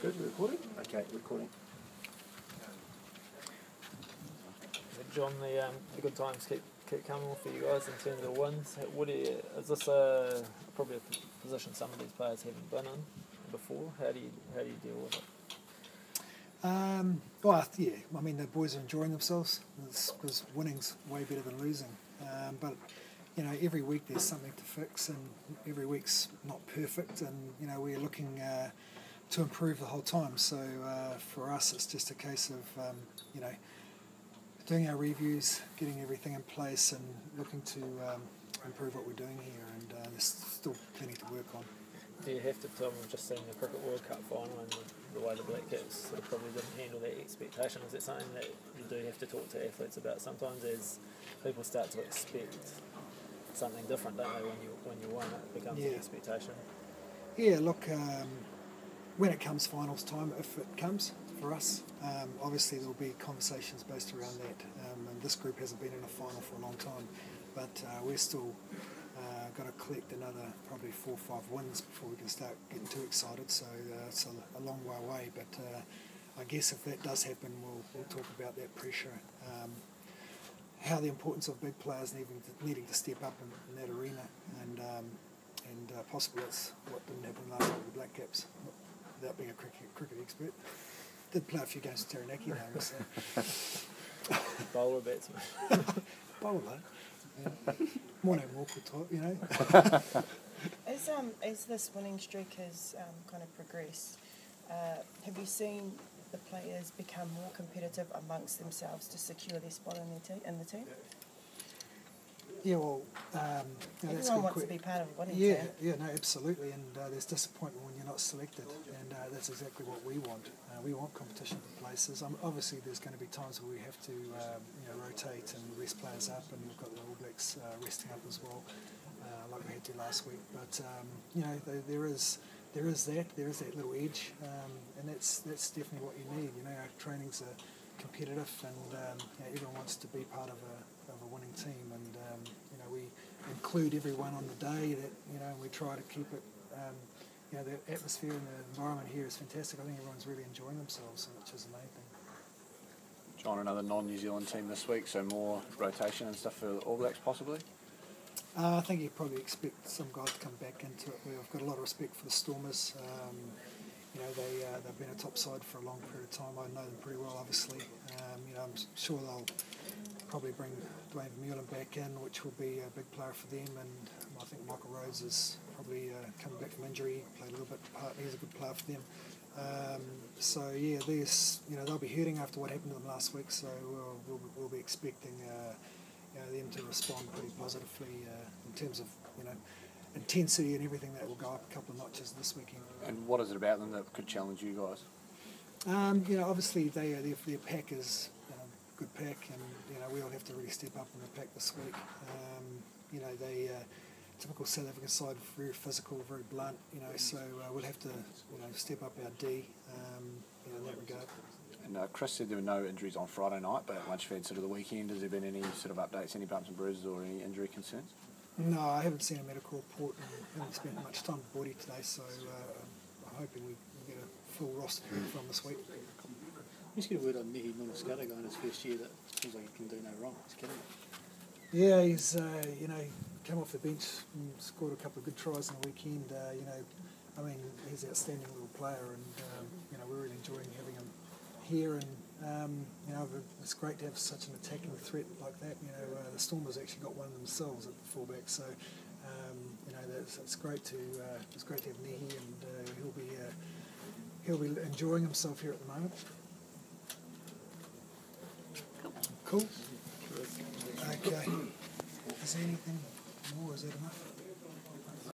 Good, recording? Okay, recording. John, the good times keep coming for you guys in terms of wins. Is this probably a position some of these players haven't been in before? How do you deal with it? Well, yeah, I mean the boys are enjoying themselves because winning's way better than losing. But you know, every week there's something to fix, and every week's not perfect, and you know we're looking to improve the whole time. So for us, it's just a case of you know, doing our reviews, getting everything in place, and looking to improve what we're doing here. And there's still plenty to work on. Do you have to tell them, just seeing the Cricket World Cup final and the way the Black Caps sort of probably didn't handle that expectation? Is that something that you do have to talk to athletes about sometimes, as people start to expect something different, don't they? When you win, it becomes an expectation. Yeah, look, when it comes finals time, if it comes for us, obviously there will be conversations based around that. And this group hasn't been in a final for a long time, but we're still got to collect another probably 4 or 5 wins before we can start getting too excited. So it's a long way away. But I guess if that does happen, we'll talk about that pressure. How the importance of big players needing to step up in that arena, and possibly that's what didn't happen last night with the Black Caps. Without being a cricket expert, did play a few games with Taranaki though. So. Bowler batsman. Bowler. Yeah. Morning walker type, you know. As this winning streak has kind of progressed, have you seen the players become more competitive amongst themselves to secure their spot in the team? Yeah, well, everyone wants to be part of a winning team. Yeah, no, absolutely, and there's disappointment when you're not selected, and that's exactly what we want. We want competition for places. Obviously, there's going to be times where we have to, rotate and rest players up, and we've got the All Blacks resting up as well, like we had to last week. But there is that little edge, and that's definitely what you need. You know, our trainings are competitive, and everyone wants to be part of a winning team, and we include everyone on the day. That we try to keep it. The atmosphere and the environment here is fantastic. I think everyone's really enjoying themselves, which is the main thing. John, another non-New Zealand team this week, so more rotation and stuff for the All Blacks possibly? I think you probably expect some guys to come back into it. We've got a lot of respect for the Stormers. They've been a top side for a long period of time. I know them pretty well, obviously. I'm sure they'll probably bring Dwayne Vermeulen back in, which will be a big player for them. And I think Michael Rhodes is probably coming back from injury. Played a little bit part. He's a good player for them. They'll be hurting after what happened to them last week. So we'll be expecting them to respond pretty positively in terms of intensity and everything. That will go up a couple of notches this weekend. And what is it about them that could challenge you guys? Obviously their pack is a good pack, and we all have to really step up in the pack this week. They typical South African side, very physical, very blunt. So we'll have to step up our D in that regard. And Chris said there were no injuries on Friday night, but once you've had sort of the weekend, has there been any sort of updates, any bumps and bruises or any injury concerns? No, I haven't seen a medical report and haven't spent much time with Body today, so I'm hoping we get a full roster from this week. Just get a word on Nehi Munaskata going his first year. That seems like he can do no wrong. He's killing it. Yeah, he's came off the bench and scored a couple of good tries on the weekend. He's an outstanding little player, and we're really enjoying having him here. And it's great to have such an attacking threat like that. The Stormers actually got one themselves at the fullback, so it's great to have Nehi, and he'll be enjoying himself here at the moment. Cool. Okay. Is there anything more? Is that enough?